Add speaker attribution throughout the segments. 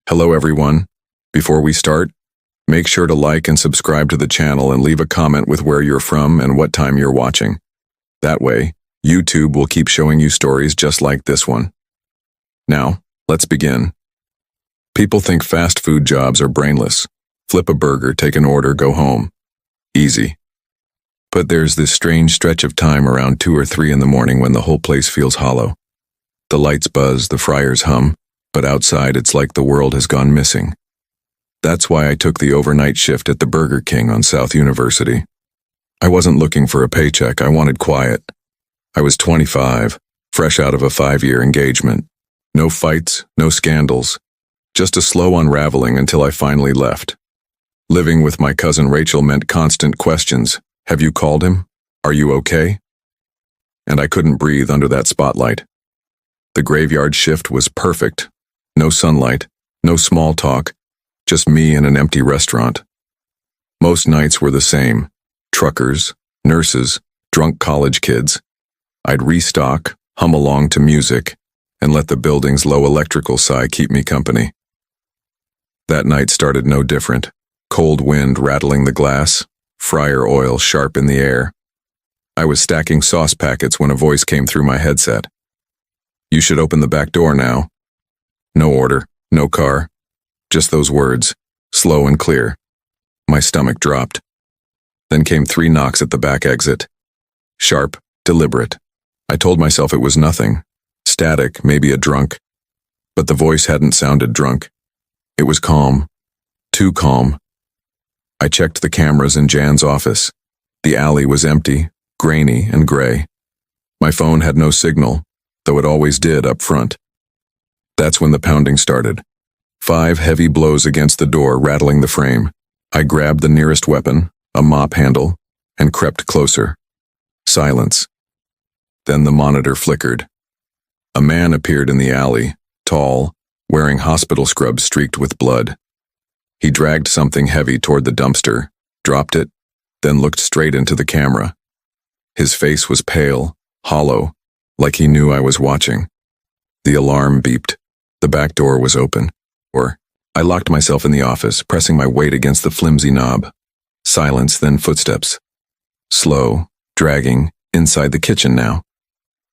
Speaker 1: Hello everyone. Before we start, make sure to like and subscribe to the channel and leave a comment with where you're from and what time you're watching. That way, YouTube will keep showing you stories just like this one. Now, let's begin. People think fast food jobs are brainless. Flip a burger, take an order, go home. Easy. But there's this strange stretch of time around 2 or 3 in the morning when the whole place feels hollow. The lights buzz, the fryers hum, but outside it's like the world has gone missing. That's why I took the overnight shift at the Burger King on South University. I wasn't looking for a paycheck, I wanted quiet. I was 25, fresh out of a 5-year engagement. No fights, no scandals, just a slow unraveling until I finally left. Living with my cousin Rachel meant constant questions. Have you called him? Are you okay? And I couldn't breathe under that spotlight. The graveyard shift was perfect. No sunlight, no small talk, just me in an empty restaurant. Most nights were the same. Truckers, nurses, drunk college kids. I'd restock, hum along to music, and let the building's low electrical sigh keep me company. That night started no different. Cold wind rattling the glass, fryer oil sharp in the air. I was stacking sauce packets when a voice came through my headset. You should open the back door now. No order, no car, just those words, slow and clear. My stomach dropped. Then came 3 knocks at the back exit. Sharp, deliberate. I told myself it was nothing. Static, maybe a drunk. But the voice hadn't sounded drunk. It was calm. Too calm. I checked the cameras in Jan's office. The alley was empty, grainy and gray. My phone had no signal, though it always did up front. That's when the pounding started. 5 heavy blows against the door, rattling the frame. I grabbed the nearest weapon, a mop handle, and crept closer. Silence. Then the monitor flickered. A man appeared in the alley, tall, wearing hospital scrubs streaked with blood. He dragged something heavy toward the dumpster, dropped it, then looked straight into the camera. His face was pale, hollow, like he knew I was watching. The alarm beeped. The back door was open. I locked myself in the office, pressing my weight against the flimsy knob. Silence, then footsteps. Slow, dragging, inside the kitchen now.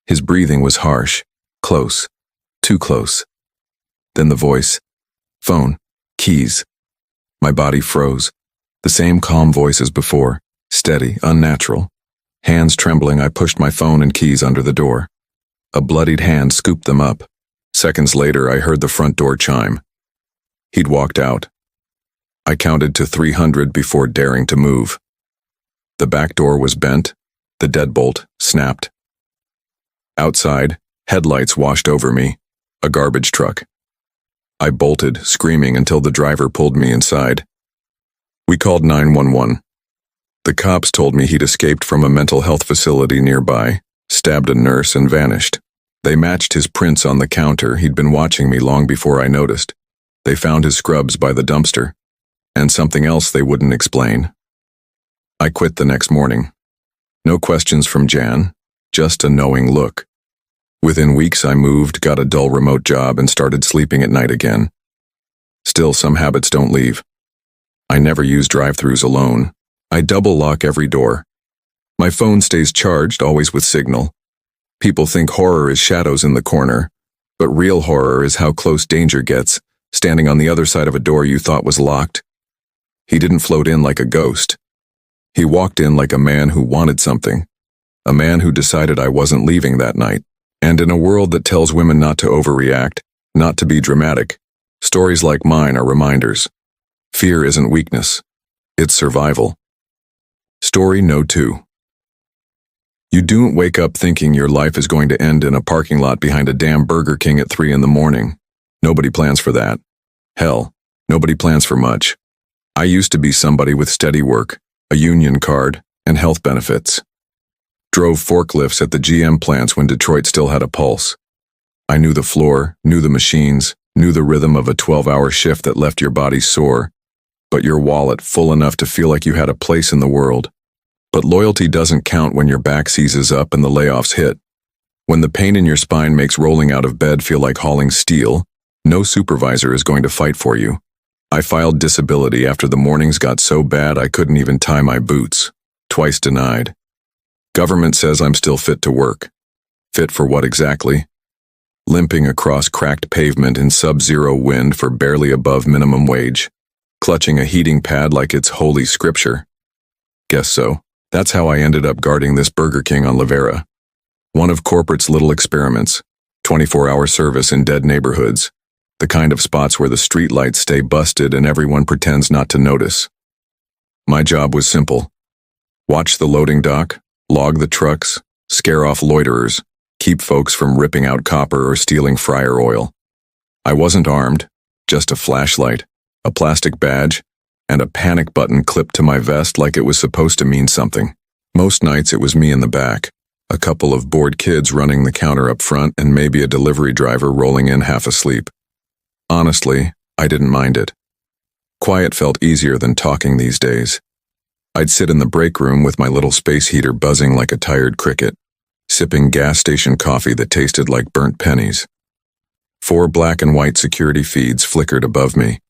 Speaker 1: His breathing was harsh, close, too close. Then the voice. Phone, keys. My body froze. The same calm voice as before, steady, unnatural. Hands trembling, I pushed my phone and keys under the door. A bloodied hand scooped them up. Seconds later, I heard the front door chime. He'd walked out. I counted to 300 before daring to move. The back door was bent. The deadbolt snapped. Outside, headlights washed over me. A garbage truck. I bolted, screaming until the driver pulled me inside. We called 911. The cops told me he'd escaped from a mental health facility nearby, stabbed a nurse, and vanished. They matched his prints on the counter. He'd been watching me long before I noticed. They found his scrubs by the dumpster, and something else they wouldn't explain. I quit the next morning. No questions from Jan, just a knowing look. Within weeks I moved, got a dull remote job, and started sleeping at night again. Still, some habits don't leave. I never use drive-thrus alone. I double lock every door. My phone stays charged, always with signal. People think horror is shadows in the corner, but real horror is how close danger gets, standing on the other side of a door you thought was locked. He didn't float in like a ghost. He walked in like a man who wanted something, a man who decided I wasn't leaving that night. And in a world that tells women not to overreact, not to be dramatic, stories like mine are reminders. Fear isn't weakness, it's survival. Story No. 2. You don't wake up thinking your life is going to end in a parking lot behind a damn Burger King at 3 in the morning. Nobody plans for that. Hell, nobody plans for much. I used to be somebody with steady work, a union card, and health benefits. Drove forklifts at the GM plants when Detroit still had a pulse. I knew the floor, knew the machines, knew the rhythm of a 12-hour shift that left your body sore, but your wallet full enough to feel like you had a place in the world. But loyalty doesn't count when your back seizes up and the layoffs hit. When the pain in your spine makes rolling out of bed feel like hauling steel, No supervisor is going to fight for you. I filed disability after the mornings got so bad I couldn't even tie my boots. Twice denied. Government says I'm still fit to work. Fit for what exactly? Limping across cracked pavement in sub-zero wind for barely above minimum wage. Clutching a heating pad like it's holy scripture. Guess so. That's how I ended up guarding this Burger King on Lavera. One of corporate's little experiments. 24-hour service in dead neighborhoods. The kind of spots where the streetlights stay busted and everyone pretends not to notice. My job was simple. Watch the loading dock, log the trucks, scare off loiterers, keep folks from ripping out copper or stealing fryer oil. I wasn't armed, just a flashlight, a plastic badge, and a panic button clipped to my vest like it was supposed to mean something. Most nights it was me in the back, a couple of bored kids running the counter up front, and maybe a delivery driver rolling in half asleep. Honestly, I didn't mind it. Quiet felt easier than talking these days. I'd sit in the break room with my little space heater buzzing like a tired cricket, sipping gas station coffee that tasted like burnt pennies. 4 black and white security feeds flickered above me.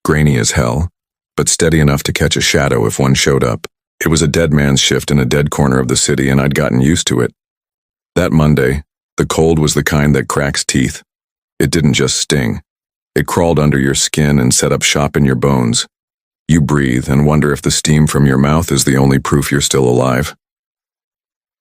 Speaker 1: Grainy as hell, but steady enough to catch a shadow if one showed up. It was a dead man's shift in a dead corner of the city, and I'd gotten used to it. That Monday, the cold was the kind that cracks teeth. It didn't just sting. It crawled under your skin and set up shop in your bones. You breathe and wonder if the steam from your mouth is the only proof you're still alive.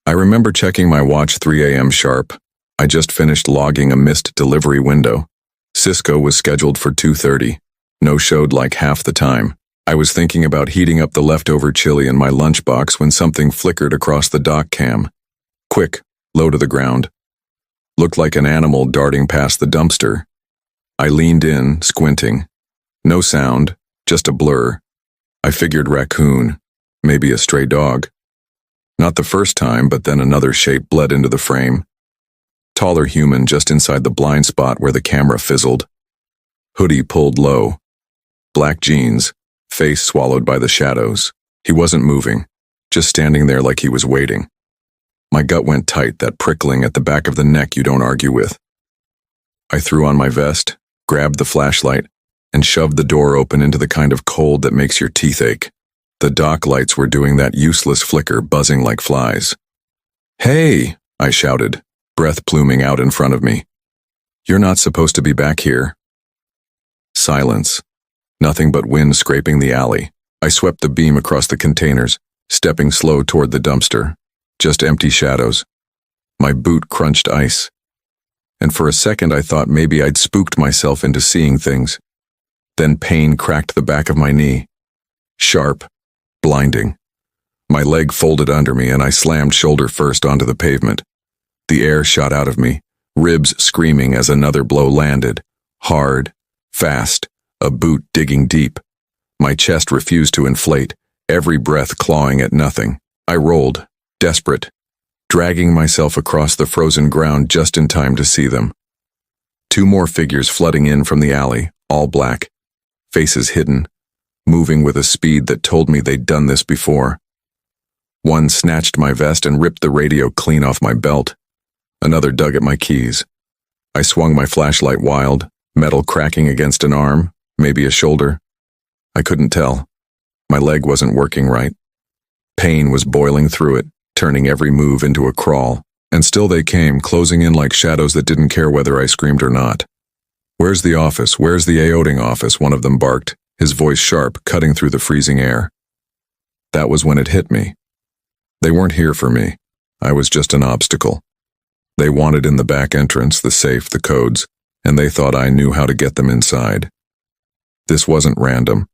Speaker 1: I remember checking my watch 3 a.m. sharp. I just finished logging a missed delivery window. Cisco was scheduled for 2:30. No-showed like half the time. I was thinking about heating up the leftover chili in my lunchbox when something flickered across the dock cam. Quick, low to the ground. Looked like an animal darting past the dumpster. I leaned in, squinting. No sound, just a blur. I figured raccoon, maybe a stray dog. Not the first time, but then another shape bled into the frame. Taller human just inside the blind spot where the camera fizzled. Hoodie pulled low. Black jeans, face swallowed by the shadows. He wasn't moving, just standing there like he was waiting. My gut went tight, that prickling at the back of the neck you don't argue with. I threw on my vest, grabbed the flashlight, and shoved the door open into the kind of cold that makes your teeth ache. The dock lights were doing that useless flicker, buzzing like flies. "Hey!" I shouted, breath pluming out in front of me. "You're not supposed to be back here." Silence. Nothing but wind scraping the alley. I swept the beam across the containers, stepping slow toward the dumpster. Just empty shadows. My boot crunched ice. And for a second I thought maybe I'd spooked myself into seeing things. Then pain cracked the back of my knee. Sharp, blinding. My leg folded under me and I slammed shoulder first onto the pavement. The air shot out of me, ribs screaming as another blow landed. Hard, fast, a boot digging deep. My chest refused to inflate, every breath clawing at nothing. I rolled, desperate, dragging myself across the frozen ground just in time to see them. 2 more figures flooding in from the alley, all black, faces hidden, moving with a speed that told me they'd done this before. One snatched my vest and ripped the radio clean off my belt. Another dug at my keys. I swung my flashlight wild, metal cracking against an arm, maybe a shoulder. I couldn't tell. My leg wasn't working right. Pain was boiling through it, turning every move into a crawl. And still they came, closing in like shadows that didn't care whether I screamed or not. "Where's the office? Where's the AOTing office?" one of them barked, his voice sharp, cutting through the freezing air. That was when it hit me. They weren't here for me. I was just an obstacle. They wanted in the back entrance, the safe, the codes, and they thought I knew how to get them inside. This wasn't random.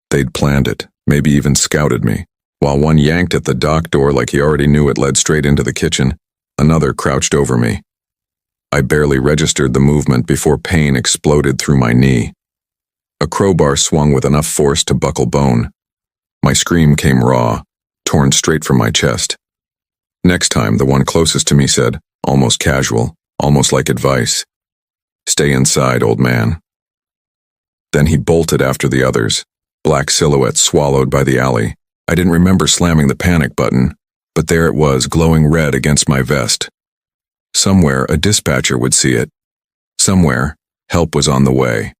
Speaker 1: They'd planned it, maybe even scouted me. While one yanked at the dock door like he already knew it led straight into the kitchen, another crouched over me. I barely registered the movement before pain exploded through my knee. A crowbar swung with enough force to buckle bone. My scream came raw, torn straight from my chest. Next time, the one closest to me said, almost casual, almost like advice, "Stay inside, old man." Then he bolted after the others, black silhouettes swallowed by the alley. I didn't remember slamming the panic button, but there it was, glowing red against my vest. Somewhere, a dispatcher would see it. Somewhere, Help was on the way.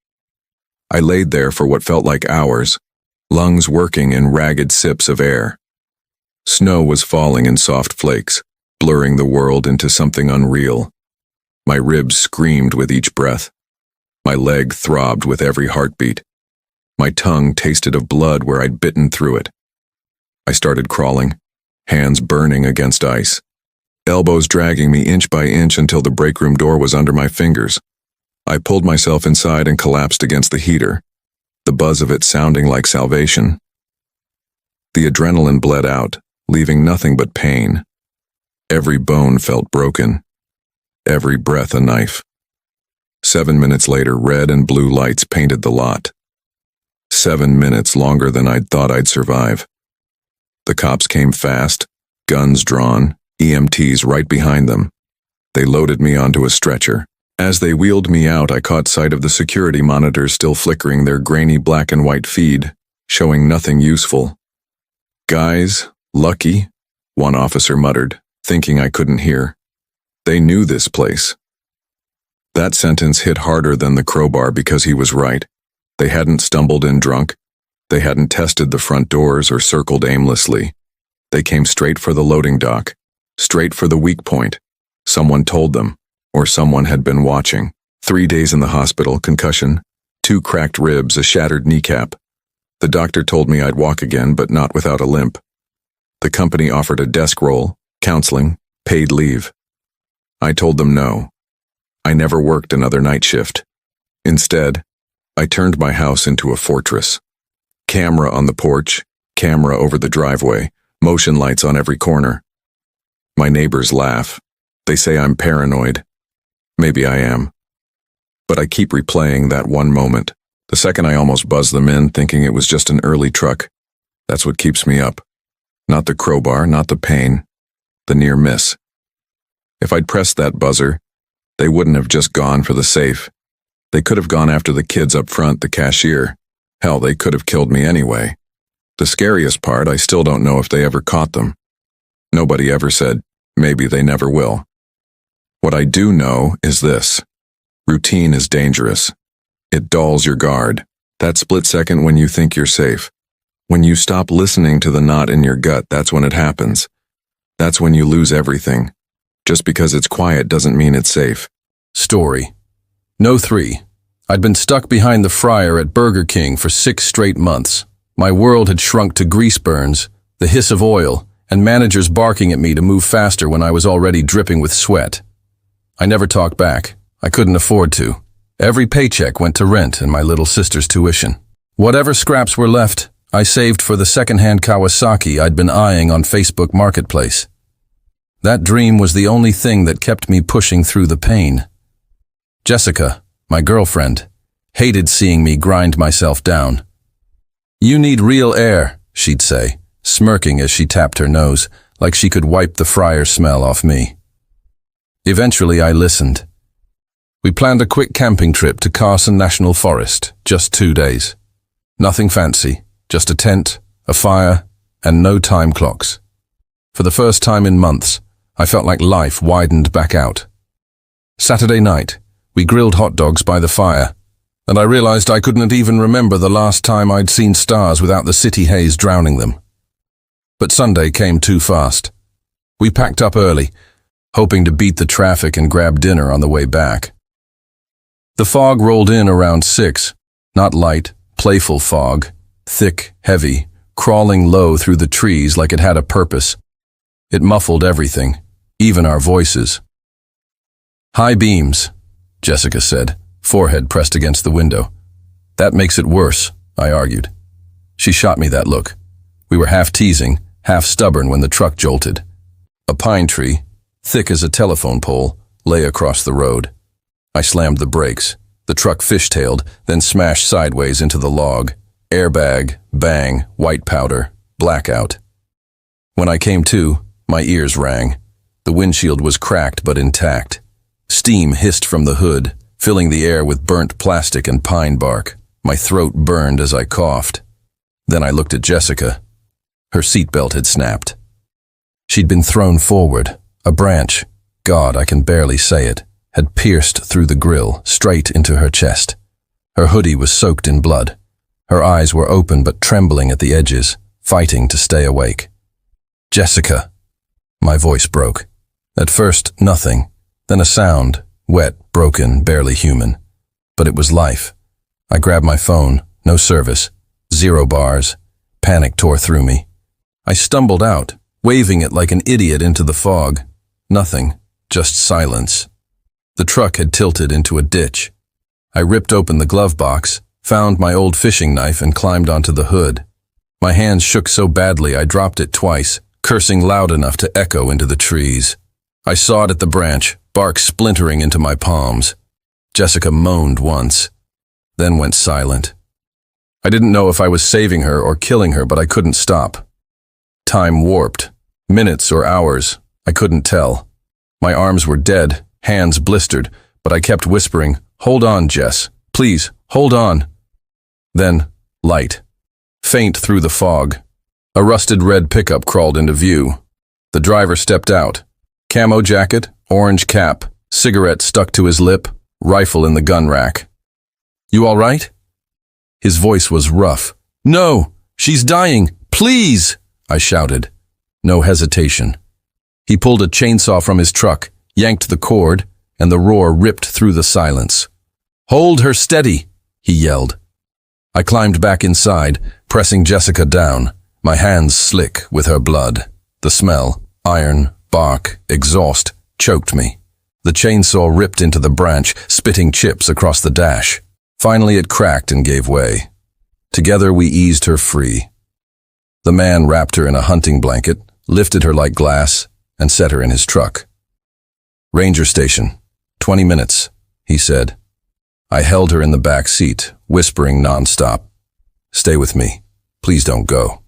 Speaker 1: I laid there for what felt like hours, lungs working in ragged sips of air. Snow was falling in soft flakes, blurring the world into something unreal. My ribs screamed with each breath. My leg throbbed with every heartbeat. My tongue tasted of blood where I'd bitten through it. I started crawling, hands burning against ice, elbows dragging me inch by inch until the break room door was under my fingers. I pulled myself inside and collapsed against the heater, the buzz of it sounding like salvation. The adrenaline bled out, leaving nothing but pain. Every bone felt broken, every breath a knife. 7 minutes later, red and blue lights painted the lot. 7 minutes longer than I'd thought I'd survive. The cops came fast, guns drawn, EMTs right behind them. They loaded me onto a stretcher. As they wheeled me out, I caught sight of the security monitors still flickering their grainy black and white feed, showing nothing useful. "Guys, lucky," one officer muttered, thinking I couldn't hear. They knew this place. That sentence hit harder than the crowbar because he was right. They hadn't stumbled in drunk. They hadn't tested the front doors or circled aimlessly. They came straight for the loading dock, straight for the weak point. Someone told them, or someone had been watching. 3 days in the hospital, concussion, 2 cracked ribs, a shattered kneecap. The doctor told me I'd walk again, but not without a limp. The company offered a desk role, counseling, paid leave. I told them no. I never worked another night shift. Instead, I turned my house into a fortress. Camera on the porch, camera over the driveway, motion lights on every corner. My neighbors laugh. They say I'm paranoid. Maybe I am. But I keep replaying that one moment. The second I almost buzzed them in, thinking it was just an early truck. That's what keeps me up. Not the crowbar, not the pain. The near miss. If I'd pressed that buzzer, they wouldn't have just gone for the safe. They could have gone after the kids up front, the cashier. Hell, they could have killed me anyway. The scariest part, I still don't know if they ever caught them. Nobody ever said, maybe they never will. What I do know is this. Routine is dangerous. It dulls your guard. That split second when you think you're safe. When you stop listening to the knot in your gut, that's when it happens. That's when you lose everything. Just because it's quiet doesn't mean it's safe.
Speaker 2: Story. No 3. I'd been stuck behind the fryer at Burger King for 6 straight months. My world had shrunk to grease burns, the hiss of oil, and managers barking at me to move faster when I was already dripping with sweat. I never talked back. I couldn't afford to. Every paycheck went to rent and my little sister's tuition. Whatever scraps were left, I saved for the second-hand Kawasaki I'd been eyeing on Facebook Marketplace. That dream was the only thing that kept me pushing through the pain. Jessica, my girlfriend, hated seeing me grind myself down. "You need real air," she'd say, smirking as she tapped her nose, like she could wipe the fryer smell off me. Eventually, I listened. We planned a quick camping trip to Carson National Forest, just 2 days. Nothing fancy, just a tent, a fire, and no time clocks. For the first time in months, I felt like life widened back out. Saturday night, we grilled hot dogs by the fire, and I realized I couldn't even remember the last time I'd seen stars without the city haze drowning them. But Sunday came too fast. We packed up early, hoping to beat the traffic and grab dinner on the way back. The fog rolled in around 6, not light, playful fog, thick, heavy, crawling low through the trees like it had a purpose. It muffled everything, even our voices. "High beams," Jessica said, forehead pressed against the window. "That makes it worse," I argued. She shot me that look. We were half teasing, half stubborn when the truck jolted. A pine tree, thick as a telephone pole, lay across the road. I slammed the brakes. The truck fishtailed, then smashed sideways into the log. Airbag, bang, white powder, blackout. When I came to, my ears rang. The windshield was cracked but intact. Steam hissed from the hood, filling the air with burnt plastic and pine bark. My throat burned as I coughed. Then I looked at Jessica. Her seatbelt had snapped. She'd been thrown forward, a branch. God, I can barely say it. had pierced through the grill, straight into her chest. Her hoodie was soaked in blood. Her eyes were open but trembling at the edges, fighting to stay awake. "Jessica." My voice broke. At first, nothing. Then a sound, wet, broken, barely human. But it was life. I grabbed my phone, no service, 0 bars. Panic tore through me. I stumbled out, waving it like an idiot into the fog. Nothing, just silence. The truck had tilted into a ditch. I ripped open the glove box, found my old fishing knife and climbed onto the hood. My hands shook so badly I dropped it twice, cursing loud enough to echo into the trees. I sawed at the branch, bark splintering into my palms. Jessica moaned once, then went silent. I didn't know if I was saving her or killing her, but I couldn't stop. Time warped. Minutes or hours, I couldn't tell. My arms were dead, hands blistered, but I kept whispering, "Hold on, Jess. Please, hold on." Then, light. Faint through the fog. A rusted red pickup crawled into view. The driver stepped out. Camo jacket, orange cap, cigarette stuck to his lip, rifle in the gun rack. "You all right?" His voice was rough. "No, she's dying. Please!" I shouted. No hesitation. He pulled a chainsaw from his truck, yanked the cord, and the roar ripped through the silence. "Hold her steady," he yelled. I climbed back inside, pressing Jessica down, my hands slick with her blood. The smell, iron, bark, exhaust, choked me. The chainsaw ripped into the branch, spitting chips across the dash. Finally it cracked and gave way. Together we eased her free. The man wrapped her in a hunting blanket, lifted her like glass, and set her in his truck. "Ranger station. 20 minutes, he said. I held her in the back seat, whispering nonstop, "Stay with me. Please don't go."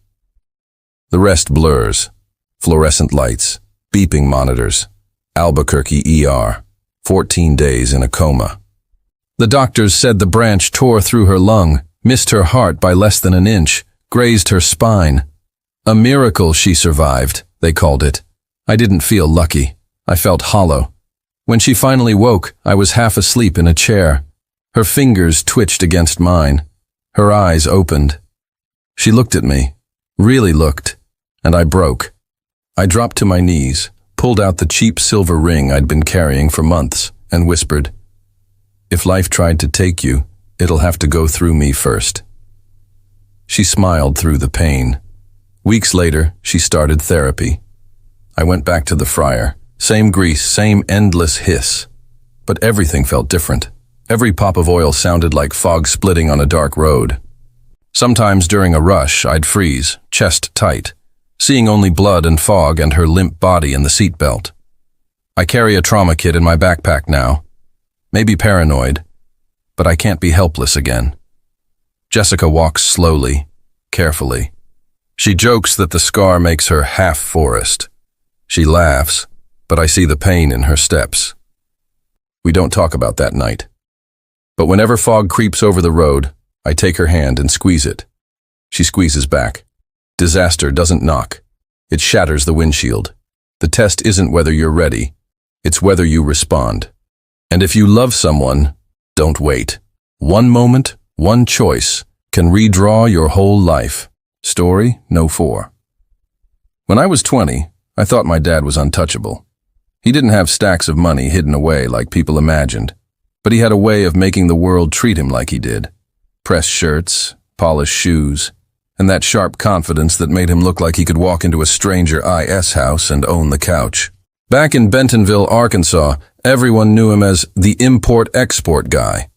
Speaker 2: The rest blurs. Fluorescent lights, beeping monitors. Albuquerque ER. 14 days in a coma. The doctors said the branch tore through her lung, missed her heart by less than an inch, grazed her spine. A miracle she survived, they called it. I didn't feel lucky. I felt hollow. When she finally woke, I was half asleep in a chair. Her fingers twitched against mine. Her eyes opened. She looked at me, really looked, and I broke. I dropped to my knees, pulled out the cheap silver ring I'd been carrying for months, and whispered, "If life tried to take you, it'll have to go through me first." She smiled through the pain. Weeks later, she started therapy. I went back to the fryer. Same grease, same endless hiss. But everything felt different. Every pop of oil sounded like fog splitting on a dark road. Sometimes during a rush, I'd freeze, chest tight, seeing only blood and fog and her limp body in the seatbelt. I carry a trauma kit in my backpack now. Maybe paranoid, but I can't be helpless again. Jessica walks slowly, carefully. She jokes that the scar makes her half forest. She laughs, but I see the pain in her steps. We don't talk about that night. But whenever fog creeps over the road, I take her hand and squeeze it. She squeezes back. Disaster doesn't knock. It shatters the windshield. The test isn't whether you're ready. It's whether you respond. And if you love someone, don't wait. One moment, one choice can redraw your whole life. Story No. 4. When I was 20, I thought my dad was untouchable. He didn't have stacks of money hidden away like people imagined, but he had a way of making the world treat him like he did. Pressed shirts, polished shoes, and that sharp confidence that made him look like he could walk into a stranger IS house and own the couch. Back in Bentonville, Arkansas, everyone knew him as the import-export guy.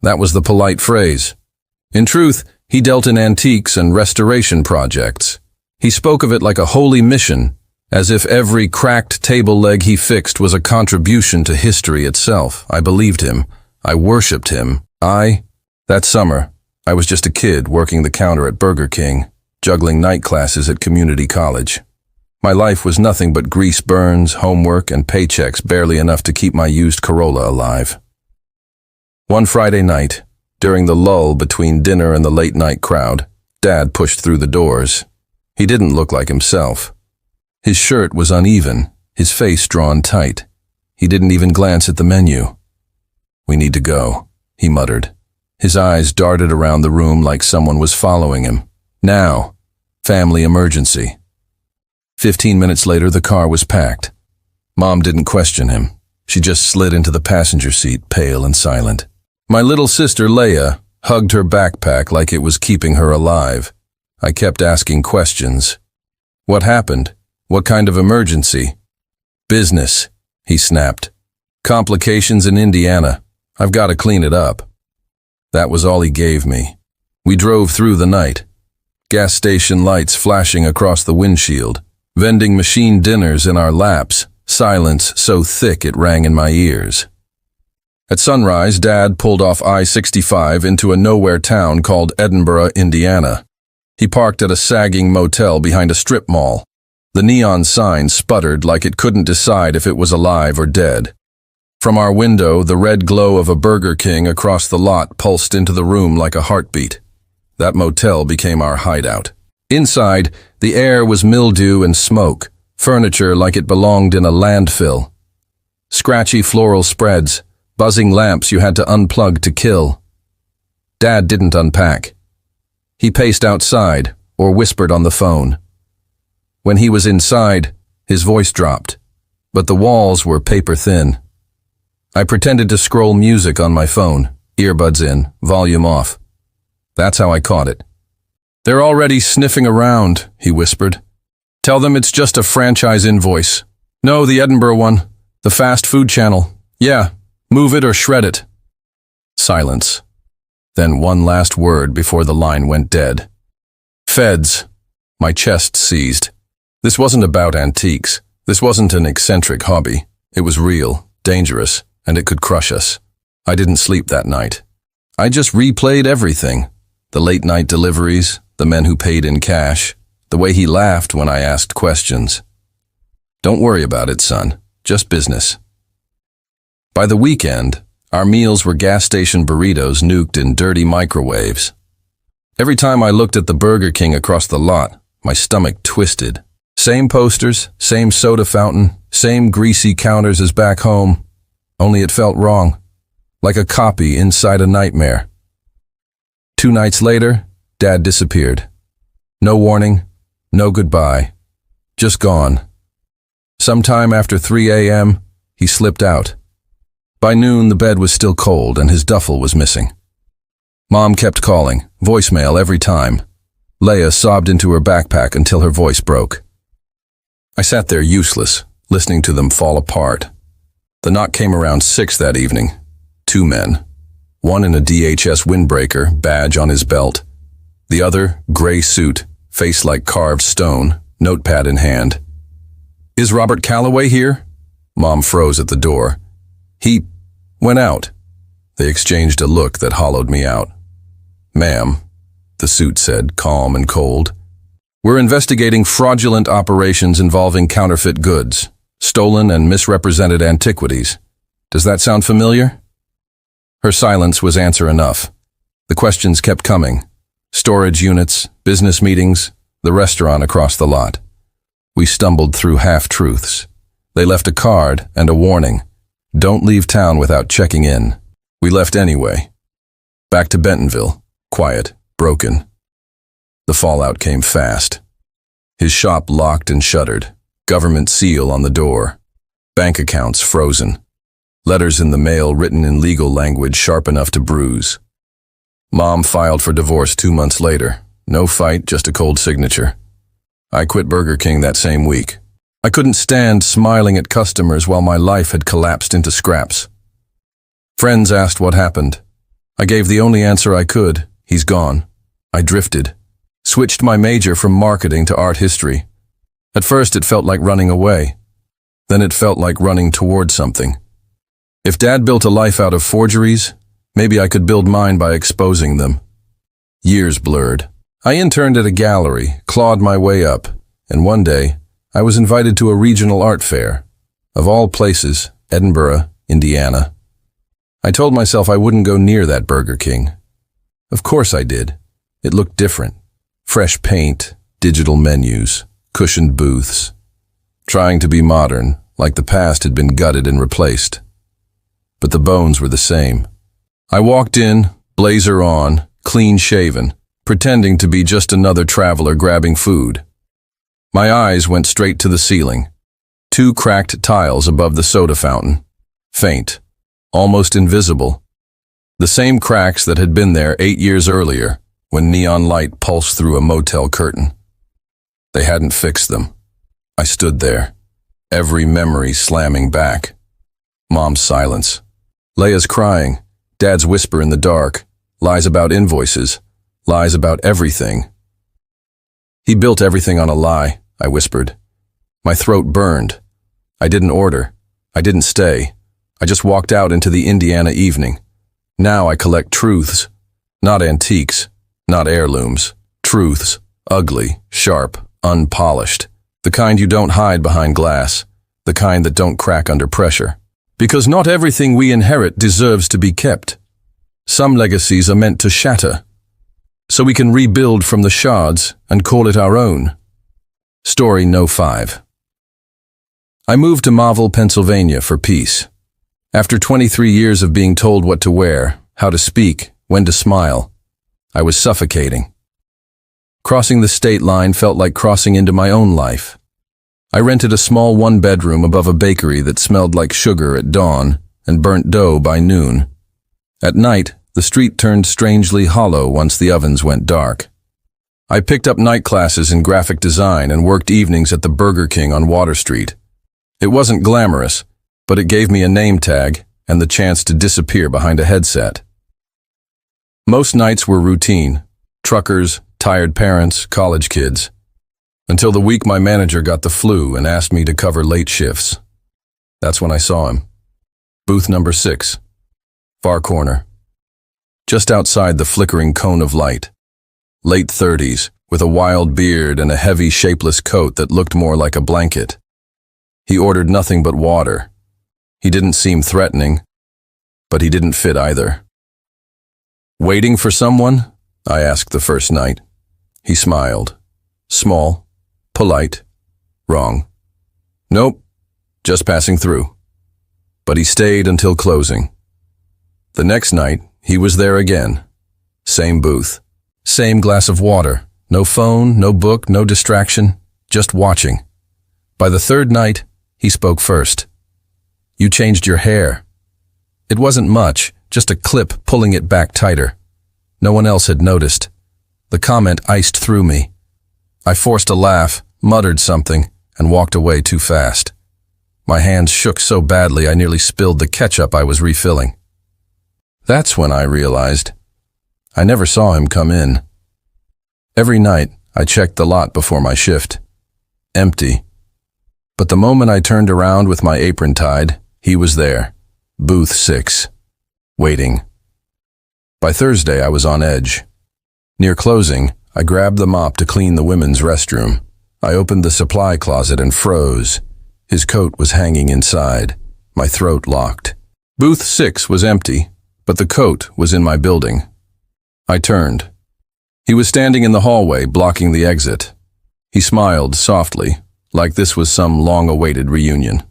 Speaker 2: That was the polite phrase. In truth, he dealt in antiques and restoration projects. He spoke of it like a holy mission, as if every cracked table leg he fixed was a contribution to history itself. I believed him. I worshipped him. That summer, I was just a kid working the counter at Burger King, juggling night classes at community college. My life was nothing but grease burns, homework, and paychecks barely enough to keep my used Corolla alive. One Friday night, during the lull between dinner and the late-night crowd, Dad pushed through the doors. He didn't look like himself. His shirt was uneven, his face drawn tight. He didn't even glance at the menu. "We need to go," he muttered. His eyes darted around the room like someone was following him. Now. Family emergency. 15 minutes later, the car was packed. Mom didn't question him. She just slid into the passenger seat, pale and silent. My little sister, Leia, hugged her backpack like it was keeping her alive. I kept asking questions. "What happened? What kind of emergency?" "Business," he snapped. "Complications in Indiana. I've got to clean it up." That was all he gave me. We drove through the night. Gas station lights flashing across the windshield, vending machine dinners in our laps, silence so thick it rang in my ears. At sunrise, Dad pulled off I-65 into a nowhere town called Edinburgh, Indiana. He parked at a sagging motel behind a strip mall. The neon sign sputtered like it couldn't decide if it was alive or dead. From our window, the red glow of a Burger King across the lot pulsed into the room like a heartbeat. That motel became our hideout. Inside, the air was mildew and smoke, furniture like it belonged in a landfill. Scratchy floral spreads, buzzing lamps you had to unplug to kill. Dad didn't unpack. He paced outside or whispered on the phone. When he was inside, his voice dropped, but the walls were paper thin. I pretended to scroll music on my phone, earbuds in, volume off. That's how I caught it. "They're already sniffing around," he whispered. "Tell them it's just a franchise invoice. No, the Edinburgh one, the fast food channel. Yeah, move it or shred it." Silence. Then one last word before the line went dead. "Feds." My chest seized. This wasn't about antiques. This wasn't an eccentric hobby. It was real, dangerous, and it could crush us. I didn't sleep that night. I just replayed everything. The late-night deliveries, the men who paid in cash, the way he laughed when I asked questions. "Don't worry about it, son. Just business." By the weekend, our meals were gas station burritos nuked in dirty microwaves. Every time I looked at the Burger King across the lot, my stomach twisted. Same posters, same soda fountain, same greasy counters as back home. Only it felt wrong, like a copy inside a nightmare. 2 nights later, Dad disappeared. No warning, no goodbye, just gone. Sometime after 3 a.m., he slipped out. By noon, the bed was still cold and his duffel was missing. Mom kept calling, voicemail every time. Leia sobbed into her backpack until her voice broke. I sat there useless, listening to them fall apart. The knock came around 6 that evening. 2 men. One in a DHS windbreaker, badge on his belt. The other, gray suit, face like carved stone, notepad in hand. "Is Robert Calloway here?" Mom froze at the door. "He went out." They exchanged a look that hollowed me out. "Ma'am," the suit said, calm and cold, "we're investigating fraudulent operations involving counterfeit goods, stolen and misrepresented antiquities. Does that sound familiar?" Her silence was answer enough. The questions kept coming. Storage units, business meetings, the restaurant across the lot. We stumbled through half-truths. They left a card and a warning. Don't leave town without checking in. We left anyway. Back to Bentonville, quiet, broken. The fallout came fast. His shop locked and shuttered, government seal on the door, bank accounts frozen, letters in the mail written in legal language sharp enough to bruise. Mom filed for divorce 2 months later. No fight, just a cold signature. I quit Burger King that same week. I couldn't stand smiling at customers while my life had collapsed into scraps. Friends asked what happened. I gave the only answer I could. He's gone. I drifted. Switched my major from marketing to art history. At first it felt like running away. Then it felt like running toward something. If Dad built a life out of forgeries, maybe I could build mine by exposing them. Years blurred. I interned at a gallery, clawed my way up, and one day, I was invited to a regional art fair. Of all places, Edinburgh, Indiana. I told myself I wouldn't go near that Burger King. Of course I did. It looked different. Fresh paint, digital menus, cushioned booths. Trying to be modern, like the past had been gutted and replaced. But the bones were the same. I walked in, blazer on, clean-shaven, pretending to be just another traveler grabbing food. My eyes went straight to the ceiling. 2 cracked tiles above the soda fountain. Faint, almost invisible. The same cracks that had been there 8 years earlier, when neon light pulsed through a motel curtain. They hadn't fixed them. I stood there, every memory slamming back. Mom's silence. Leia's crying. Dad's whisper in the dark. Lies about invoices. Lies about everything. He built everything on a lie, I whispered. My throat burned. I didn't order. I didn't stay. I just walked out into the Indiana evening. Now I collect truths. Not antiques. Not heirlooms. Truths. Ugly, sharp, unpolished. The kind you don't hide behind glass. The kind that don't crack under pressure. Because not everything we inherit deserves to be kept. Some legacies are meant to shatter, so we can rebuild from the shards and call it our own. Story No. 5. I moved to Marvel, Pennsylvania for peace. After 23 years of being told what to wear, how to speak, when to smile, I was suffocating. Crossing the state line felt like crossing into my own life. I rented a small 1-bedroom above a bakery that smelled like sugar at dawn and burnt dough by noon. At night, the street turned strangely hollow once the ovens went dark. I picked up night classes in graphic design and worked evenings at the Burger King on Water Street. It wasn't glamorous, but it gave me a name tag and the chance to disappear behind a headset. Most nights were routine. Truckers, tired parents, college kids. Until the week my manager got the flu and asked me to cover late shifts. That's when I saw him. Booth number 6. Far corner. Just outside the flickering cone of light. Late 30s, with a wild beard and a heavy, shapeless coat that looked more like a blanket. He ordered nothing but water. He didn't seem threatening, but he didn't fit either. Waiting for someone? I asked the first night. He smiled. Small, polite, wrong. Nope, just passing through. But he stayed until closing. The next night, he was there again. Same booth. Same glass of water. No phone, no book, no distraction, just watching. By the third night, he spoke first. You changed your hair. It wasn't much, just a clip pulling it back tighter. No one else had noticed. The comment iced through me. I forced a laugh, muttered something, and walked away too fast. My hands shook so badly I nearly spilled the ketchup I was refilling. That's when I realized I never saw him come in. Every night, I checked the lot before my shift. Empty. But the moment I turned around with my apron tied, he was there. Booth 6. Waiting. By Thursday, I was on edge. Near closing, I grabbed the mop to clean the women's restroom. I opened the supply closet and froze. His coat was hanging inside. My throat locked. Booth 6 was empty, but the coat was in my building. I turned. He was standing in the hallway, blocking the exit. He smiled softly, like this was some long-awaited reunion.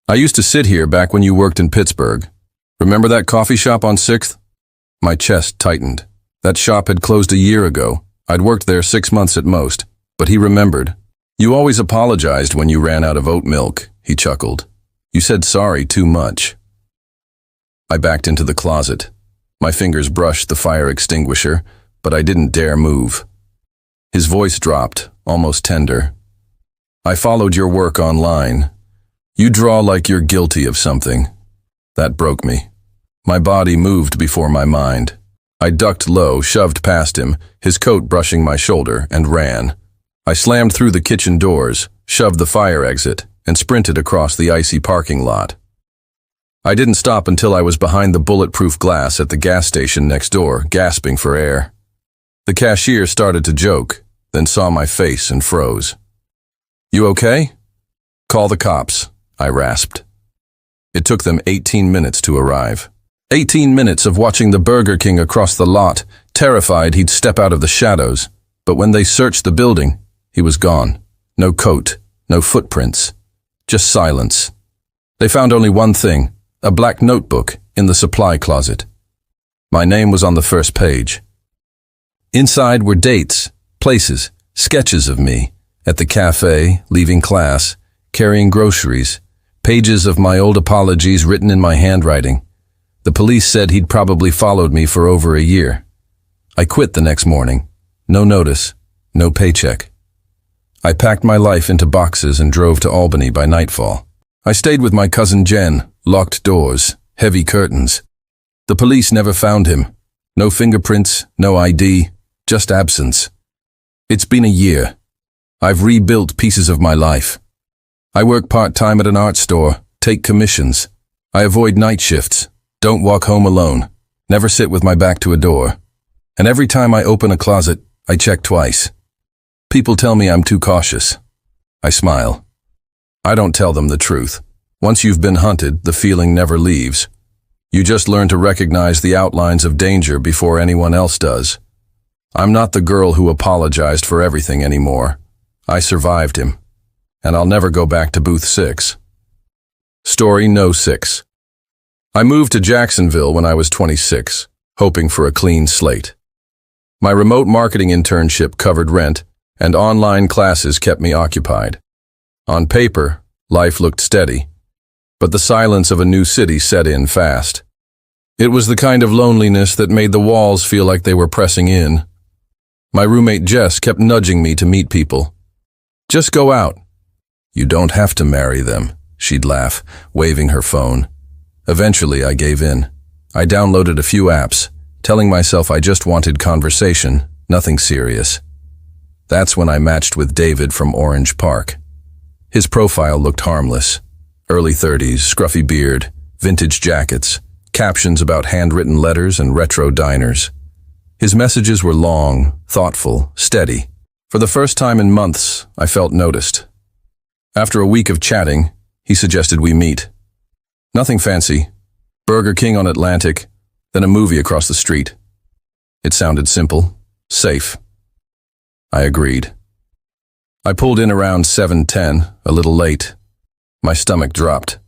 Speaker 2: I used to sit here back when you worked in Pittsburgh. Remember that coffee shop on 6th? My chest tightened. That shop had closed a year ago. I'd worked there 6 months at most, but he remembered. You always apologized when you ran out of oat milk, he chuckled. You said sorry too much. I backed into the closet. My fingers brushed the fire extinguisher, but I didn't dare move. His voice dropped, almost tender. I followed your work online. You draw like you're guilty of something. That broke me. My body moved before my mind. I ducked low, shoved past him, his coat brushing my shoulder, and ran. I slammed through the kitchen doors, shoved the fire exit, and sprinted across the icy parking lot. I didn't stop until I was behind the bulletproof glass at the gas station next door, gasping for air. The cashier started to joke, then saw my face and froze. You okay? Call the cops, I rasped. It took them 18 minutes to arrive. 18 minutes of watching the Burger King across the lot, terrified he'd step out of the shadows. But when they searched the building, he was gone. No coat, no footprints. just silence. They found only one thing, a black notebook in the supply closet. My name was on the first page. Inside were dates, places, sketches of me, at the cafe, leaving class, carrying groceries, pages of my old apologies written in my handwriting. The police said he'd probably followed me for over a year. I quit the next morning. No notice, no paycheck. I packed my life into boxes and drove to Albany by nightfall. I stayed with my cousin Jen, locked doors, heavy curtains. The police never found him. No fingerprints, no ID, just absence. It's been a year. I've rebuilt pieces of my life. I work part-time at an art store, take commissions. I avoid night shifts, don't walk home alone, never sit with my back to a door. And every time I open a closet, I check twice. People tell me I'm too cautious. I smile. I don't tell them the truth. Once you've been hunted, the feeling never leaves. You just learn to recognize the outlines of danger before anyone else does. I'm not the girl who apologized for everything anymore. I survived him. And I'll never go back to booth 6. Story No. 6. I moved to Jacksonville when I was 26, hoping for a clean slate. My remote marketing internship covered rent, and online classes kept me occupied. On paper, life looked steady, but the silence of a new city set in fast. It was the kind of loneliness that made the walls feel like they were pressing in. My roommate Jess kept nudging me to meet people. Just go out. You don't have to marry them, she'd laugh, waving her phone. Eventually, I gave in. I downloaded a few apps, telling myself I just wanted conversation, nothing serious. That's when I matched with David from Orange Park. His profile looked harmless. Early 30s, scruffy beard, vintage jackets, captions about handwritten letters and retro diners. His messages were long, thoughtful, steady. For the first time in months, I felt noticed. After a week of chatting, he suggested we meet. Nothing fancy. Burger King on Atlantic, then a movie across the street. It sounded simple, safe. I agreed. I pulled in around 7:10, a little late. My stomach dropped.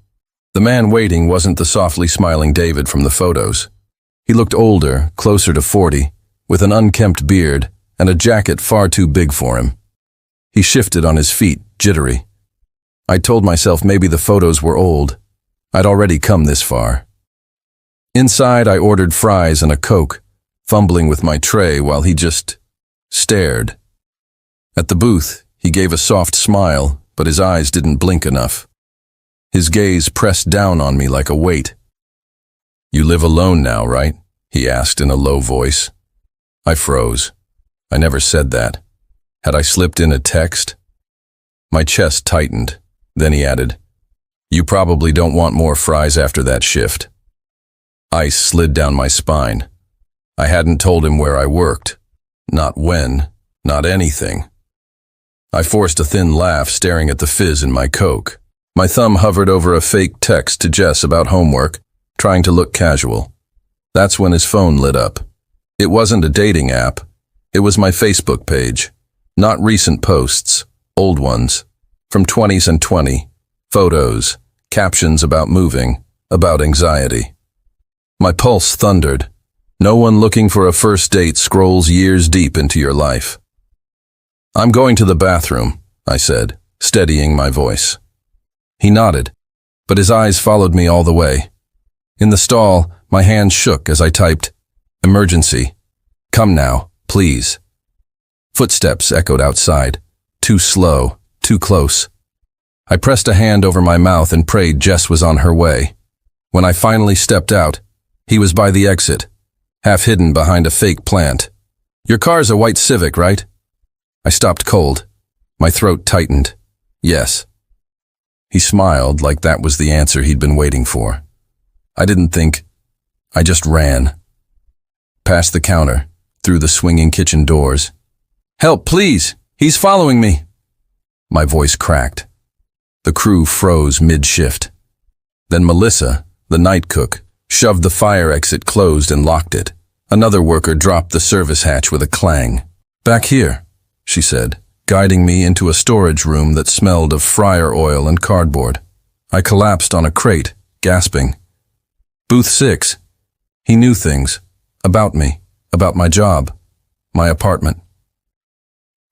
Speaker 2: The man waiting wasn't the softly smiling David from the photos. He looked older, closer to 40, with an unkempt beard and a jacket far too big for him. He shifted on his feet, jittery. I told myself maybe the photos were old. I'd already come this far. Inside, I ordered fries and a Coke, fumbling with my tray while he just stared. At the booth, he gave a soft smile, but his eyes didn't blink enough. His gaze pressed down on me like a weight. You live alone now, right? He asked in a low voice. I froze. I never said that. Had I slipped in a text? My chest tightened. Then he added, You probably don't want more fries after that shift. Ice slid down my spine. I hadn't told him where I worked. Not when. Not anything. I forced a thin laugh, staring at the fizz in my Coke. My thumb hovered over a fake text to Jess about homework, trying to look casual. That's when his phone lit up. It wasn't a dating app. It was my Facebook page. Not recent posts, old ones. From 20s and 20. Photos, captions about moving, about anxiety. My pulse thundered. No one looking for a first date scrolls years deep into your life. I'm going to the bathroom, I said, steadying my voice. He nodded, but his eyes followed me all the way. In the stall, my hands shook as I typed, Emergency. Come now, please. Footsteps echoed outside. Too slow, too close. I pressed a hand over my mouth and prayed Jess was on her way. When I finally stepped out, he was by the exit, half hidden behind a fake plant. Your car's a white Civic, right? I stopped cold. My throat tightened. Yes. He smiled like that was the answer he'd been waiting for. I didn't think. I just ran. Past the counter, through the swinging kitchen doors. Help, please! He's following me! My voice cracked. The crew froze mid-shift. Then Melissa, the night cook, shoved the fire exit closed and locked it. Another worker dropped the service hatch with a clang. Back here, she said, guiding me into a storage room that smelled of fryer oil and cardboard. I collapsed on a crate, gasping. Booth 6. He knew things. About me. About my job. My apartment.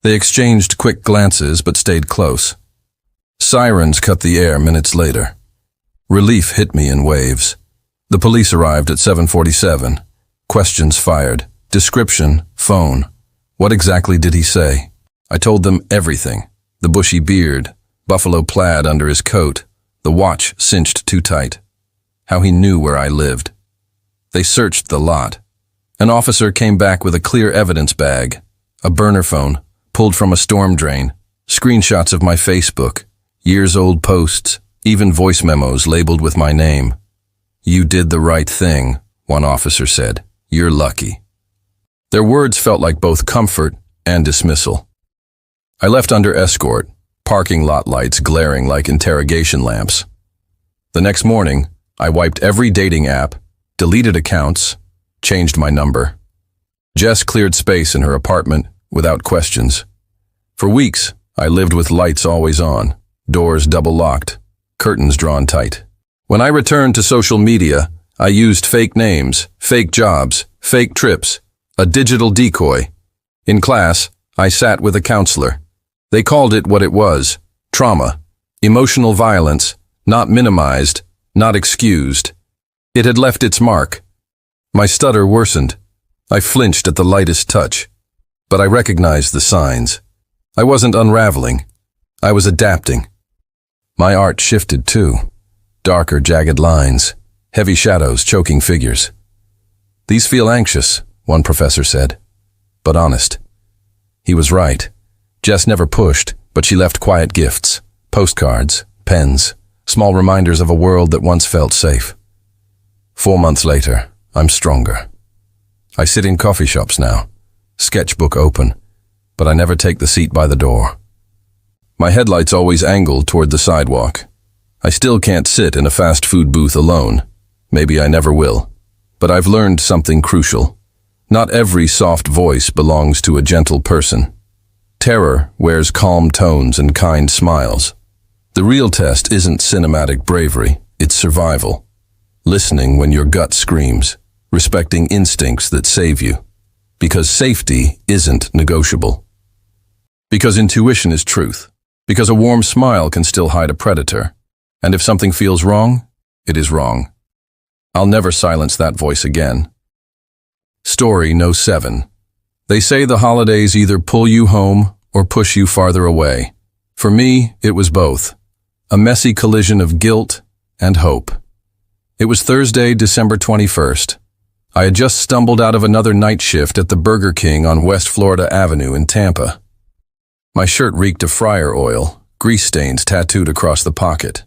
Speaker 2: They exchanged quick glances but stayed close. Sirens cut the air minutes later. Relief hit me in waves. The police arrived at 7:47. Questions fired. Description, phone. What exactly did he say? I told them everything. The bushy beard, buffalo plaid under his coat, the watch cinched too tight. How he knew where I lived. They searched the lot. An officer came back with a clear evidence bag, a burner phone, pulled from a storm drain, screenshots of my Facebook, years-old posts, even voice memos labeled with my name. "You did the right thing," one officer said. "You're lucky." Their words felt like both comfort and dismissal. I left under escort, parking lot lights glaring like interrogation lamps. The next morning, I wiped every dating app, deleted accounts, changed my number. Jess cleared space in her apartment without questions. For weeks, I lived with lights always on, doors double-locked, curtains drawn tight. When I returned to social media, I used fake names, fake jobs, fake trips, a digital decoy. In class, I sat with a counselor. They called it what it was, trauma, emotional violence, not minimized, not excused. It had left its mark. My stutter worsened. I flinched at the lightest touch, but I recognized the signs. I wasn't unraveling. I was adapting. My art shifted too. Darker, jagged lines, heavy shadows choking figures. "These feel anxious," one professor said, but honest. He was right. Jess never pushed, but she left quiet gifts, postcards, pens, small reminders of a world that once felt safe. 4 months later, I'm stronger. I sit in coffee shops now, sketchbook open, but I never take the seat by the door. My headlights always angled toward the sidewalk. I still can't sit in a fast food booth alone. Maybe I never will. But I've learned something crucial. Not every soft voice belongs to a gentle person. Terror wears calm tones and kind smiles. The real test isn't cinematic bravery, it's survival. Listening when your gut screams, respecting instincts that save you. Because safety isn't negotiable. Because intuition is truth. Because a warm smile can still hide a predator. And if something feels wrong, it is wrong. I'll never silence that voice again. Story No. 7. They say the holidays either pull you home or push you farther away. For me, it was both. A messy collision of guilt and hope. It was Thursday, December 21st. I had just stumbled out of another night shift at the Burger King on West Florida Avenue in Tampa. My shirt reeked of fryer oil, grease stains tattooed across the pocket.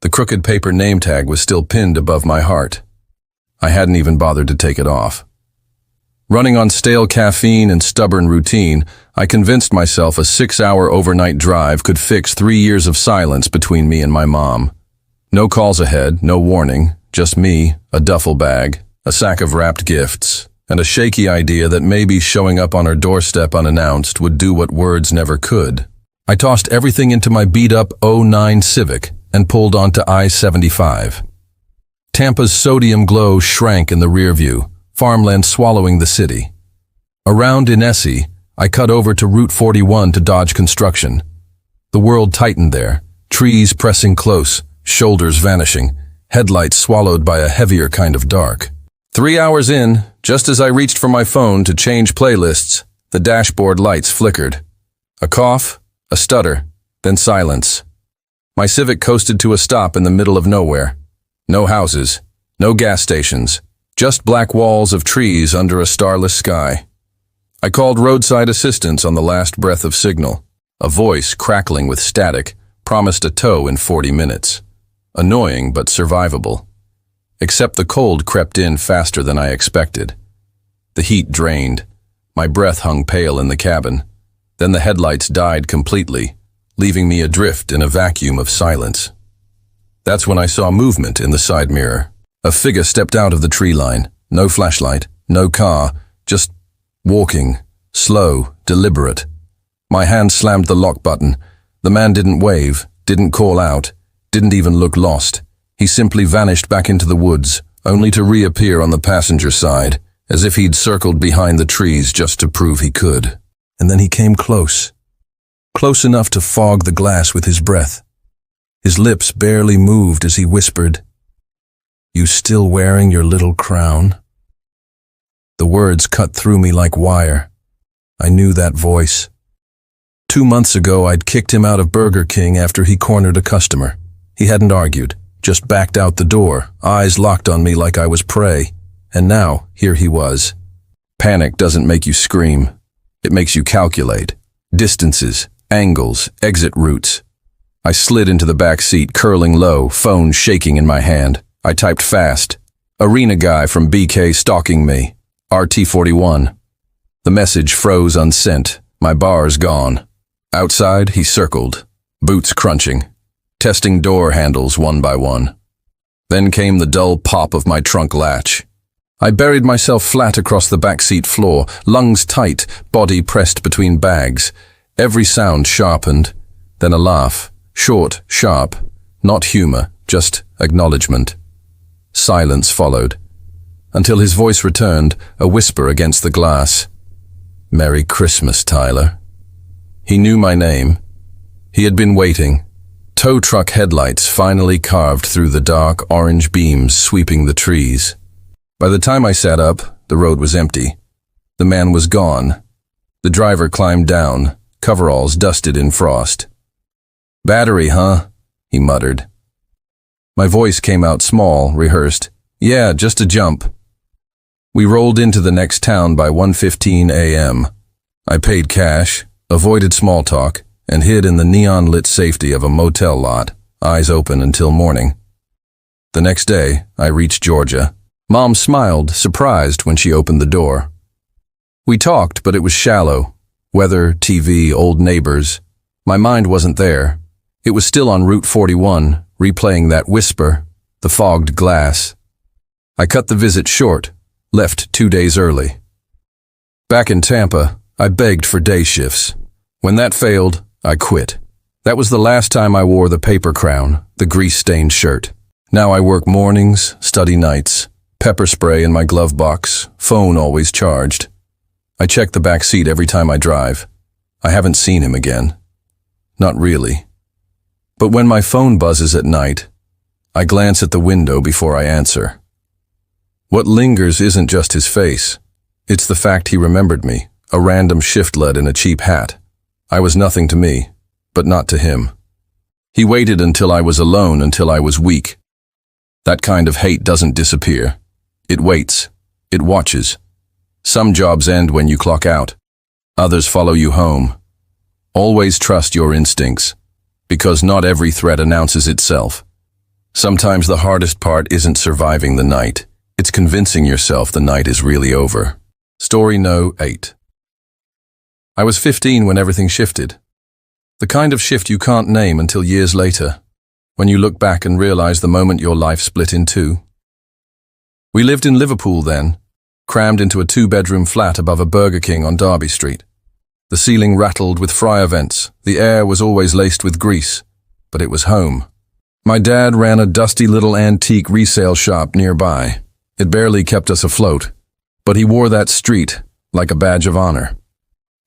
Speaker 2: The crooked paper name tag was still pinned above my heart. I hadn't even bothered to take it off. Running on stale caffeine and stubborn routine, I convinced myself a 6-hour overnight drive could fix 3 years of silence between me and my mom. No calls ahead, no warning, just me, a duffel bag, a sack of wrapped gifts, and a shaky idea that maybe showing up on her doorstep unannounced would do what words never could. I tossed everything into my beat-up '09 Civic and pulled onto I-75. Tampa's sodium glow shrank in the rear view, farmland swallowing the city. Around Inesi, I cut over to Route 41 to dodge construction. The world tightened there, trees pressing close, shoulders vanishing, headlights swallowed by a heavier kind of dark. 3 hours in, just as I reached for my phone to change playlists, the dashboard lights flickered. A cough, a stutter, then silence. My Civic coasted to a stop in the middle of nowhere. No houses, no gas stations, just black walls of trees under a starless sky. I called roadside assistance on the last breath of signal. A voice, crackling with static, promised a tow in 40 minutes. Annoying but survivable. Except the cold crept in faster than I expected. The heat drained. My breath hung pale in the cabin. Then the headlights died completely, leaving me adrift in a vacuum of silence. That's when I saw movement in the side mirror. A figure stepped out of the tree line. No flashlight, no car, just walking, slow, deliberate. My hand slammed the lock button. The man didn't wave, didn't call out, didn't even look lost. He simply vanished back into the woods, only to reappear on the passenger side, as if he'd circled behind the trees just to prove he could. And then he came close. Close enough to fog the glass with his breath. His lips barely moved as he whispered, "You still wearing your little crown?" The words cut through me like wire. I knew that voice. 2 months ago, I'd kicked him out of Burger King after he cornered a customer. He hadn't argued, just backed out the door, eyes locked on me like I was prey. And now, here he was. Panic doesn't make you scream. It makes you calculate. Distances, angles, exit routes. I slid into the back seat, curling low, phone shaking in my hand. I typed fast. "Arena guy from BK stalking me. RT41. The message froze unsent. My bar's gone. Outside, he circled, boots crunching, testing door handles one by one. Then came the dull pop of my trunk latch. I buried myself flat across the backseat floor, lungs tight, body pressed between bags. Every sound sharpened, then a laugh, short, sharp, not humor, just acknowledgement. Silence followed, until his voice returned, a whisper against the glass. "Merry Christmas, Tyler." He knew my name. He had been waiting. Tow truck headlights finally carved through the dark orange beams sweeping the trees. By the time I sat up, the road was empty. The man was gone. The driver climbed down, coveralls dusted in frost. "Battery, huh?" he muttered. My voice came out small, rehearsed. "Yeah, just a jump." We rolled into the next town by 1:15 a.m. I paid cash, avoided small talk, and hid in the neon-lit safety of a motel lot, eyes open until morning. The next day, I reached Georgia. Mom smiled, surprised when she opened the door. We talked, but it was shallow. Weather, TV, old neighbors. My mind wasn't there. It was still on Route 41, replaying that whisper, the fogged glass. I cut the visit short, left 2 days early. Back in Tampa, I begged for day shifts. When that failed, I quit. That was the last time I wore the paper crown, the grease-stained shirt. Now I work mornings, study nights, pepper spray in my glove box, phone always charged. I check the back seat every time I drive. I haven't seen him again. Not really. But when my phone buzzes at night, I glance at the window before I answer. What lingers isn't just his face. It's the fact he remembered me, a random shift lead in a cheap hat. I was nothing to me, but not to him. He waited until I was alone, until I was weak. That kind of hate doesn't disappear. It waits. It watches. Some jobs end when you clock out. Others follow you home. Always trust your instincts, because not every threat announces itself. Sometimes the hardest part isn't surviving the night. It's convincing yourself the night is really over. Story No. 8. I was 15 when everything shifted. The kind of shift you can't name until years later, when you look back and realize the moment your life split in two. We lived in Liverpool then, crammed into a 2-bedroom flat above a Burger King on Derby Street. The ceiling rattled with fryer vents, the air was always laced with grease, but it was home. My dad ran a dusty little antique resale shop nearby. It barely kept us afloat, but he wore that street like a badge of honor.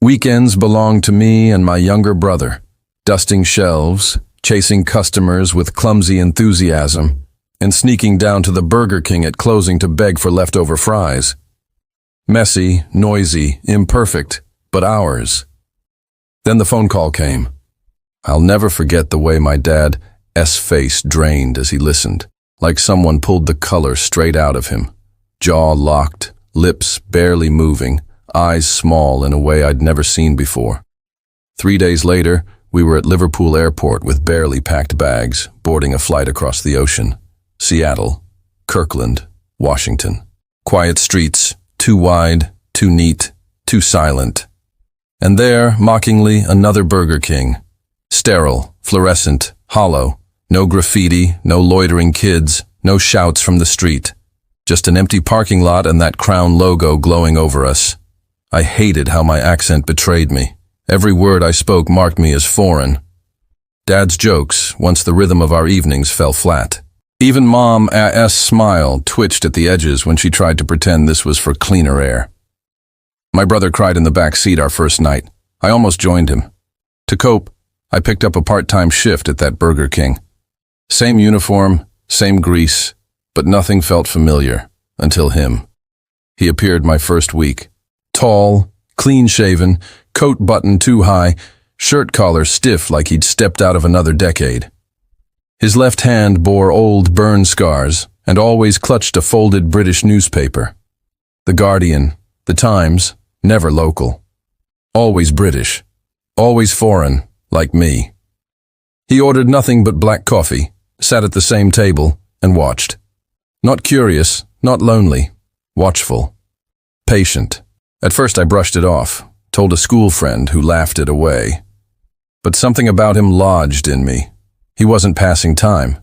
Speaker 2: Weekends belonged to me and my younger brother, dusting shelves, chasing customers with clumsy enthusiasm, and sneaking down to the Burger King at closing to beg for leftover fries. Messy, noisy, imperfect, but ours. Then the phone call came. I'll never forget the way my dad's face drained as he listened, like someone pulled the color straight out of him. Jaw locked, lips barely moving, eyes small in a way I'd never seen before. 3 days later, we were at Liverpool Airport with barely packed bags, boarding a flight across the ocean. Seattle, Kirkland, Washington. Quiet streets, too wide, too neat, too silent. And there, mockingly, another Burger King. Sterile, fluorescent, hollow. No graffiti, no loitering kids, no shouts from the street. Just an empty parking lot and that Crown logo glowing over us. I hated how my accent betrayed me. Every word I spoke marked me as foreign. Dad's jokes, once the rhythm of our evenings, fell flat. Even Mom's smile twitched at the edges when she tried to pretend this was for cleaner air. My brother cried in the back seat our first night. I almost joined him. To cope, I picked up a part-time shift at that Burger King. Same uniform, same grease, but nothing felt familiar until him. He appeared my first week. Tall, clean-shaven, coat buttoned too high, shirt collar stiff like he'd stepped out of another decade. His left hand bore old burn scars and always clutched a folded British newspaper. The Guardian, the Times, never local. Always British, always foreign, like me. He ordered nothing but black coffee, sat at the same table, and watched. Not curious, not lonely, watchful, patient. At first I brushed it off, told a school friend who laughed it away. But something about him lodged in me. He wasn't passing time.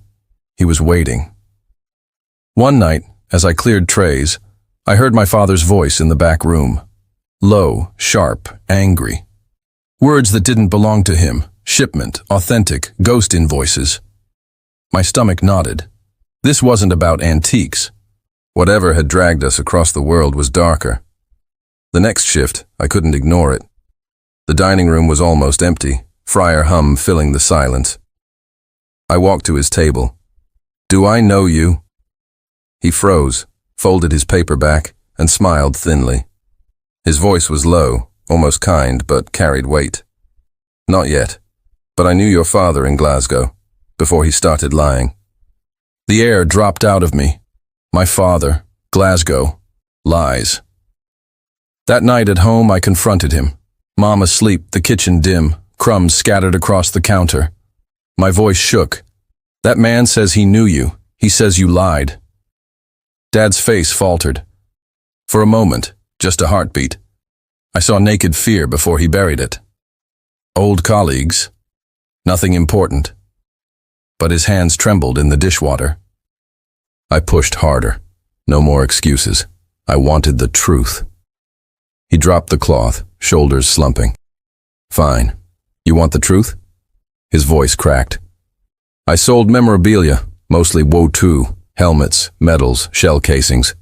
Speaker 2: He was waiting. One night, as I cleared trays, I heard my father's voice in the back room. Low, sharp, angry. Words that didn't belong to him. Shipment, authentic, ghost invoices. My stomach nodded. This wasn't about antiques. Whatever had dragged us across the world was darker. The next shift, I couldn't ignore it. The dining room was almost empty, Friar hum filling the silence. I walked to his table. "Do I know you?" He froze, folded his paper back, and smiled thinly. His voice was low, almost kind, but carried weight. "Not yet, but I knew your father in Glasgow, before he started lying." The air dropped out of me. My father, Glasgow, lies. That night at home I confronted him. Mom asleep, the kitchen dim, crumbs scattered across the counter. My voice shook. "That man says he knew you. He says you lied." Dad's face faltered. For a moment, just a heartbeat. I saw naked fear before he buried it. Old colleagues. Nothing important. But his hands trembled in the dishwater. I pushed harder. No more excuses. I wanted the truth. He dropped the cloth, shoulders slumping. "Fine. You want the truth?" His voice cracked. "I sold memorabilia, mostly woe-too, helmets, medals, shell casings.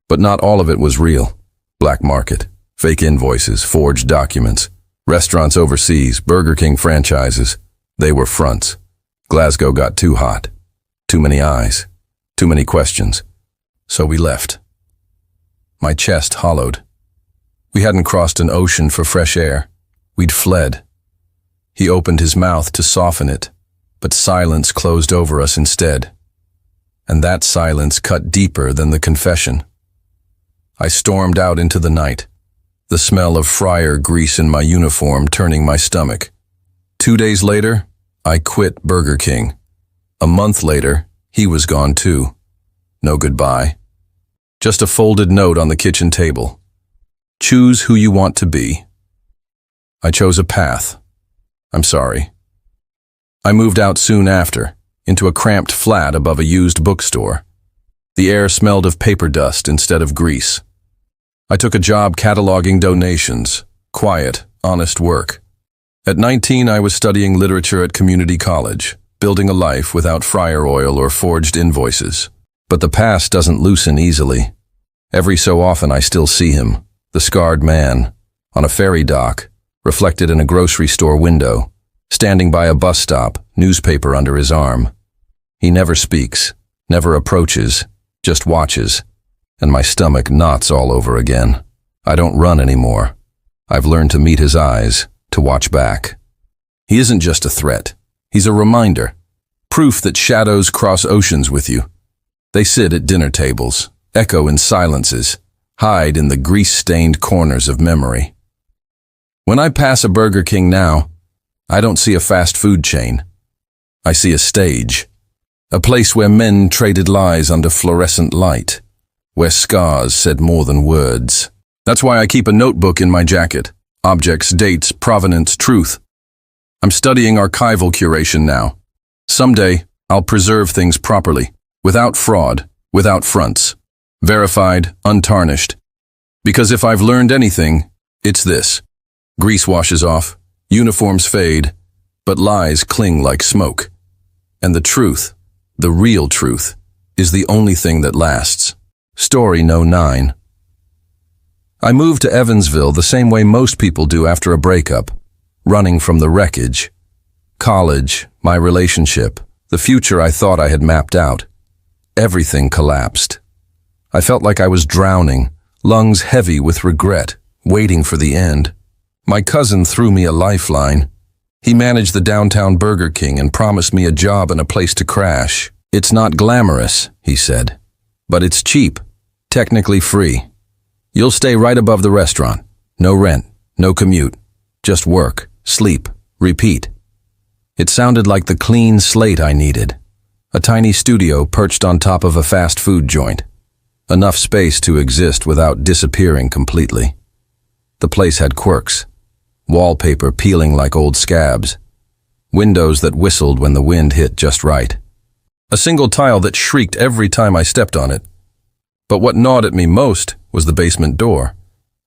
Speaker 2: But not all of it was real. Black market, fake invoices, forged documents, restaurants overseas, Burger King franchises. They were fronts. Glasgow got too hot. Too many eyes. Too many questions. So we left." My chest hollowed. We hadn't crossed an ocean for fresh air. We'd fled. He opened his mouth to soften it, but silence closed over us instead. And that silence cut deeper than the confession. I stormed out into the night, the smell of fryer grease in my uniform turning my stomach. 2 days later, I quit Burger King. A month later, he was gone too. No goodbye. Just a folded note on the kitchen table. "Choose who you want to be." I chose a path. I'm sorry. I moved out soon after, into a cramped flat above a used bookstore. The air smelled of paper dust instead of grease. I took a job cataloging donations. Quiet, honest work. At 19, I was studying literature at community college, building a life without fryer oil or forged invoices. But the past doesn't loosen easily. Every so often I still see him, the scarred man, on a ferry dock, reflected in a grocery store window, standing by a bus stop, newspaper under his arm. He never speaks, never approaches, just watches, and my stomach knots all over again. I don't run anymore. I've learned to meet his eyes, to watch back. He isn't just a threat. He's a reminder, proof that shadows cross oceans with you. They sit at dinner tables, echo in silences, hide in the grease-stained corners of memory. When I pass a Burger King now, I don't see a fast food chain. I see a stage, a place where men traded lies under fluorescent light, where scars said more than words. That's why I keep a notebook in my jacket. Objects, dates, provenance, truth. I'm studying archival curation now. Someday, I'll preserve things properly, without fraud, without fronts, verified, untarnished. Because if I've learned anything, it's this. Grease washes off, Uniforms fade, but lies cling like smoke. And the truth, the real truth, is the only thing that lasts. Story No. 9. I moved to Evansville the same way most people do after a breakup, running from the wreckage. College, my relationship, the future I thought I had mapped out. Everything collapsed. I felt like I was drowning, lungs heavy with regret, waiting for the end. My cousin threw me a lifeline. He managed the downtown Burger King and promised me a job and a place to crash. It's not glamorous, he said, but it's cheap, technically free. You'll stay right above the restaurant. No rent, no commute. Just work, sleep, repeat. It sounded like the clean slate I needed. A tiny studio perched on top of a fast food joint. Enough space to exist without disappearing completely. The place had quirks. Wallpaper peeling like old scabs. Windows that whistled when the wind hit just right. A single tile that shrieked every time I stepped on it. But what gnawed at me most was the basement door.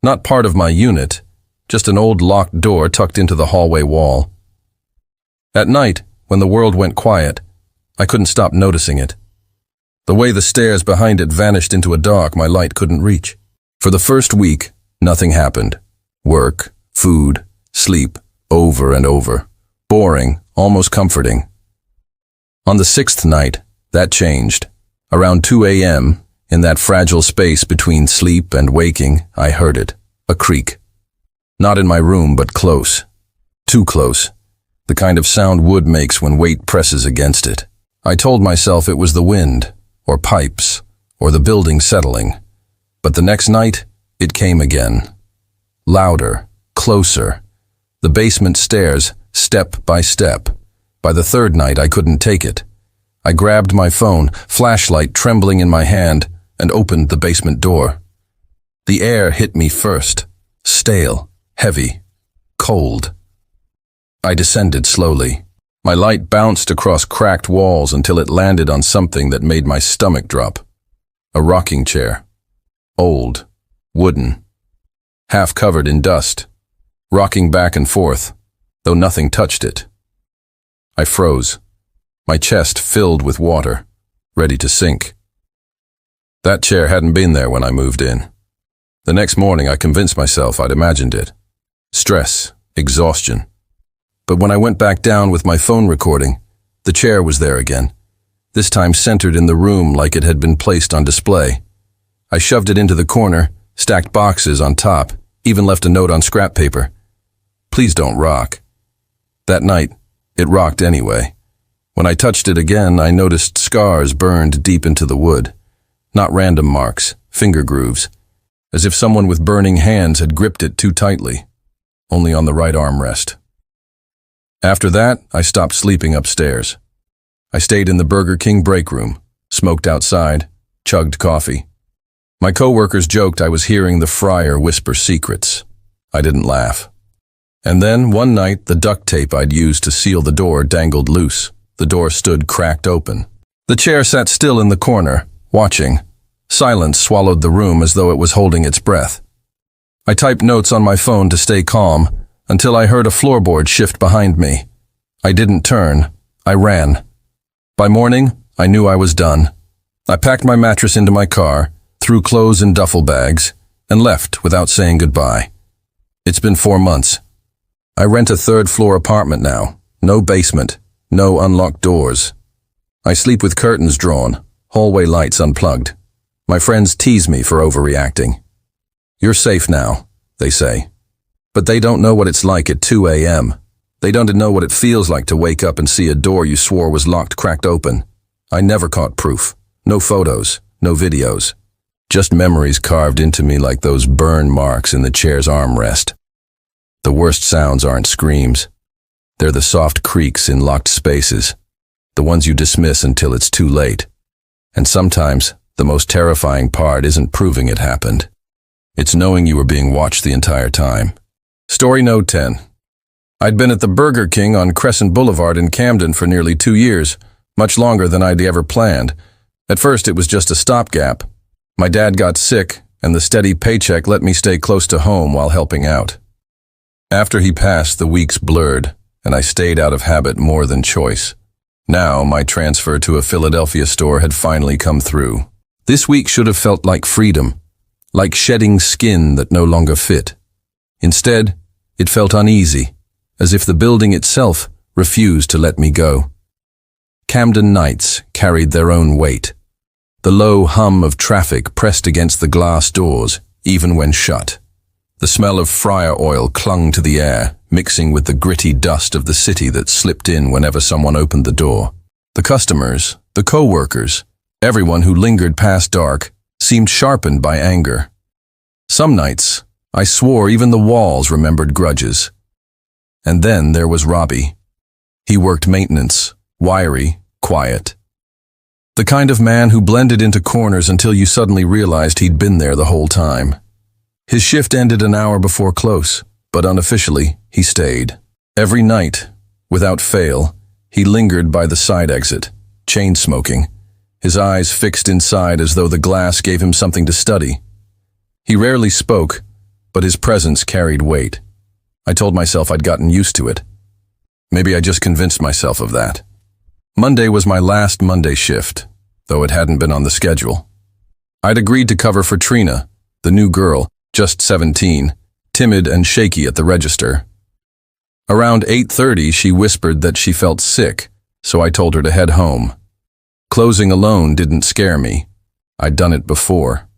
Speaker 2: Not part of my unit, just an old locked door tucked into the hallway wall. At night, when the world went quiet, I couldn't stop noticing it. The way the stairs behind it vanished into a dark my light couldn't reach. For the first week, nothing happened. Work, food, sleep, over and over. Boring, almost comforting. On the 6th night, that changed. Around 2 a.m., in that fragile space between sleep and waking, I heard it. A creak. Not in my room, but close. Too close. The kind of sound wood makes when weight presses against it. I told myself it was the wind, or pipes, or the building settling. But the next night, it came again. Louder, closer. The basement stairs, step by step. By the 3rd night, I couldn't take it. I grabbed my phone, flashlight trembling in my hand, and opened the basement door. The air hit me first. Stale, heavy, cold. I descended slowly. My light bounced across cracked walls until it landed on something that made my stomach drop. A rocking chair. Old, wooden, half covered in dust, rocking back and forth, though nothing touched it. I froze, my chest filled with water, ready to sink. That chair hadn't been there when I moved in. The next morning I convinced myself I'd imagined it. Stress, exhaustion. But when I went back down with my phone recording, the chair was there again, this time centered in the room like it had been placed on display. I shoved it into the corner, stacked boxes on top, even left a note on scrap paper. Please don't rock. That night, it rocked anyway. When I touched it again, I noticed scars burned deep into the wood. Not random marks, finger grooves, as if someone with burning hands had gripped it too tightly, only on the right armrest. After that, I stopped sleeping upstairs. I stayed in the Burger King break room, smoked outside, chugged coffee. My coworkers joked I was hearing the fryer whisper secrets. I didn't laugh. And then, one night, the duct tape I'd used to seal the door dangled loose. The door stood cracked open. The chair sat still in the corner, watching. Silence swallowed the room as though it was holding its breath. I typed notes on my phone to stay calm, until I heard a floorboard shift behind me. I didn't turn. I ran. By morning, I knew I was done. I packed my mattress into my car, threw clothes in duffel bags, and left without saying goodbye. It's been 4 months. I rent a 3rd-floor apartment now. No basement, no unlocked doors. I sleep with curtains drawn, hallway lights unplugged. My friends tease me for overreacting. You're safe now, they say. But they don't know what it's like at 2 a.m. They don't know what it feels like to wake up and see a door you swore was locked cracked open. I never caught proof. No photos, no videos. Just memories carved into me like those burn marks in the chair's armrest. The worst sounds aren't screams. They're the soft creaks in locked spaces, the ones you dismiss until it's too late. And sometimes, the most terrifying part isn't proving it happened. It's knowing you were being watched the entire time. Story No. 10. I'd been at the Burger King on Crescent Boulevard in Camden for nearly 2 years, much longer than I'd ever planned. At first, it was just a stopgap. My dad got sick, and the steady paycheck let me stay close to home while helping out. After he passed, the weeks blurred, and I stayed out of habit more than choice. Now, my transfer to a Philadelphia store had finally come through. This week should have felt like freedom, like shedding skin that no longer fit. Instead, it felt uneasy, as if the building itself refused to let me go. Camden nights carried their own weight. The low hum of traffic pressed against the glass doors, even when shut. The smell of fryer oil clung to the air, mixing with the gritty dust of the city that slipped in whenever someone opened the door. The customers, the co-workers, everyone who lingered past dark, seemed sharpened by anger. Some nights, I swore even the walls remembered grudges. And then there was Robbie. He worked maintenance, wiry, quiet. The kind of man who blended into corners until you suddenly realized he'd been there the whole time. His shift ended an hour before close, but unofficially, he stayed. Every night, without fail, he lingered by the side exit, chain-smoking, his eyes fixed inside as though the glass gave him something to study. He rarely spoke, but his presence carried weight. I told myself I'd gotten used to it. Maybe I just convinced myself of that. Monday was my last Monday shift, though it hadn't been on the schedule. I'd agreed to cover for Trina, the new girl, just 17, timid and shaky at the register. Around 8:30, she whispered that she felt sick, so I told her to head home. Closing alone didn't scare me. I'd done it before.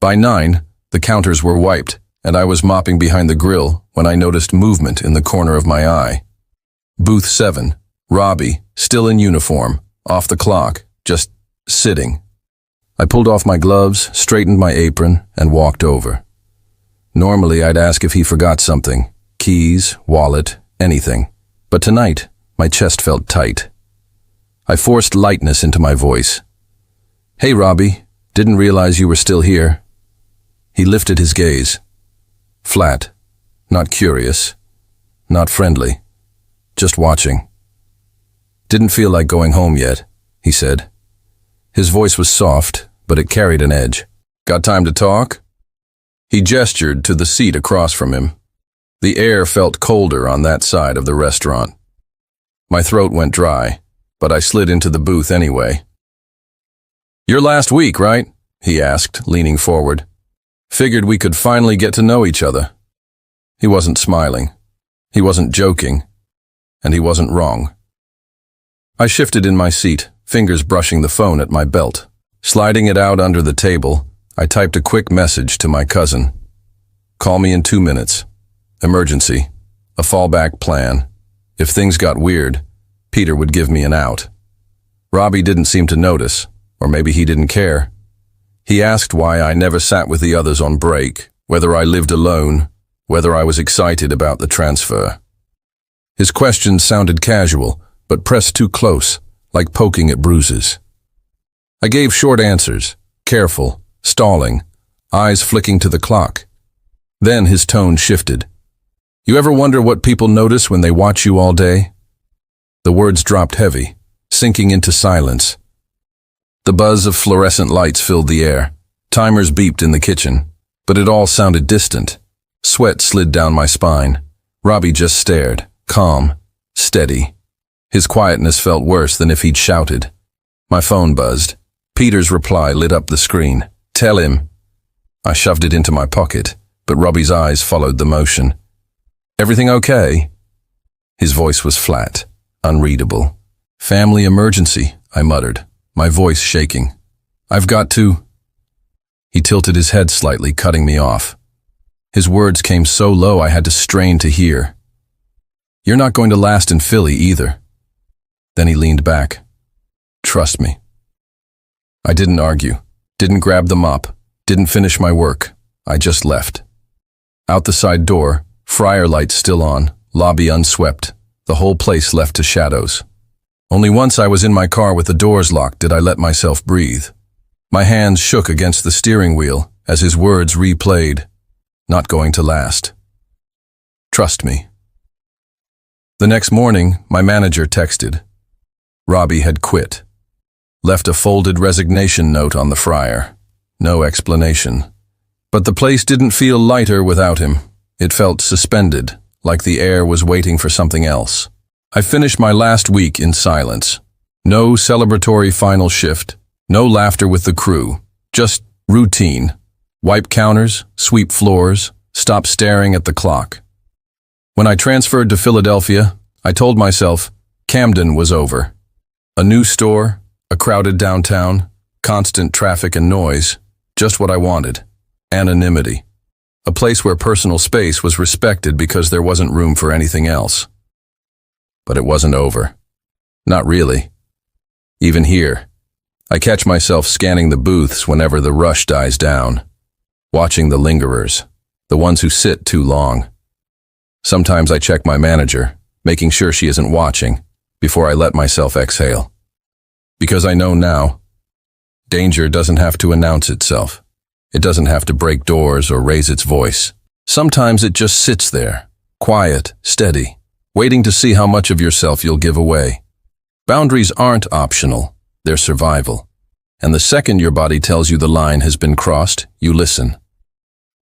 Speaker 2: By 9, the counters were wiped, and I was mopping behind the grill when I noticed movement in the corner of my eye. Booth 7, Robbie, still in uniform, off the clock, just sitting. I pulled off my gloves, straightened my apron, and walked over. Normally, I'd ask if he forgot something, keys, wallet, anything. But tonight, my chest felt tight. I forced lightness into my voice. "Hey, Robbie, didn't realize you were still here." He lifted his gaze. Flat, not curious, not friendly, just watching. "Didn't feel like going home yet," he said. His voice was soft, but it carried an edge. "Got time to talk?" He gestured to the seat across from him. The air felt colder on that side of the restaurant. My throat went dry, but I slid into the booth anyway. "Your last week, right?" he asked, leaning forward. "Figured we could finally get to know each other." He wasn't smiling. He wasn't joking. And he wasn't wrong. I shifted in my seat, fingers brushing the phone at my belt. Sliding it out under the table, I typed a quick message to my cousin. "Call me in 2 minutes. Emergency. A fallback plan. If things got weird, Peter would give me an out." Robbie didn't seem to notice, or maybe he didn't care. He asked why I never sat with the others on break, whether I lived alone, whether I was excited about the transfer. His questions sounded casual, but pressed too close, like poking at bruises. I gave short answers, careful, stalling, eyes flicking to the clock. Then his tone shifted. "You ever wonder what people notice when they watch you all day?" The words dropped heavy, sinking into silence. The buzz of fluorescent lights filled the air. Timers beeped in the kitchen, but it all sounded distant. Sweat slid down my spine. Robbie just stared, calm, steady. His quietness felt worse than if he'd shouted. My phone buzzed. Peter's reply lit up the screen. "Tell him." I shoved it into my pocket, but Robbie's eyes followed the motion. "Everything okay?" His voice was flat, unreadable. "Family emergency," I muttered, my voice shaking. "I've got to—" He tilted his head slightly, cutting me off. His words came so low I had to strain to hear. "You're not going to last in Philly either." Then he leaned back. "Trust me." I didn't argue, didn't grab the mop, didn't finish my work. I just left. Out the side door, fryer lights still on, lobby unswept, the whole place left to shadows. Only once I was in my car with the doors locked did I let myself breathe. My hands shook against the steering wheel as his words replayed. "Not going to last. Trust me." The next morning, my manager texted. Robbie had quit. Left a folded resignation note on the fryer. No explanation. But the place didn't feel lighter without him. It felt suspended, like the air was waiting for something else. I finished my last week in silence. No celebratory final shift, no laughter with the crew, just routine. Wipe counters, sweep floors, stop staring at the clock. When I transferred to Philadelphia, I told myself Camden was over. A new store, a crowded downtown, constant traffic and noise, just what I wanted. Anonymity. A place where personal space was respected because there wasn't room for anything else. But it wasn't over. Not really. Even here, I catch myself scanning the booths whenever the rush dies down, watching the lingerers, the ones who sit too long. Sometimes I check my manager, making sure she isn't watching, before I let myself exhale. Because I know now, danger doesn't have to announce itself. It doesn't have to break doors or raise its voice. Sometimes it just sits there, quiet, steady, waiting to see how much of yourself you'll give away. Boundaries aren't optional, they're survival. And the second your body tells you the line has been crossed, you listen.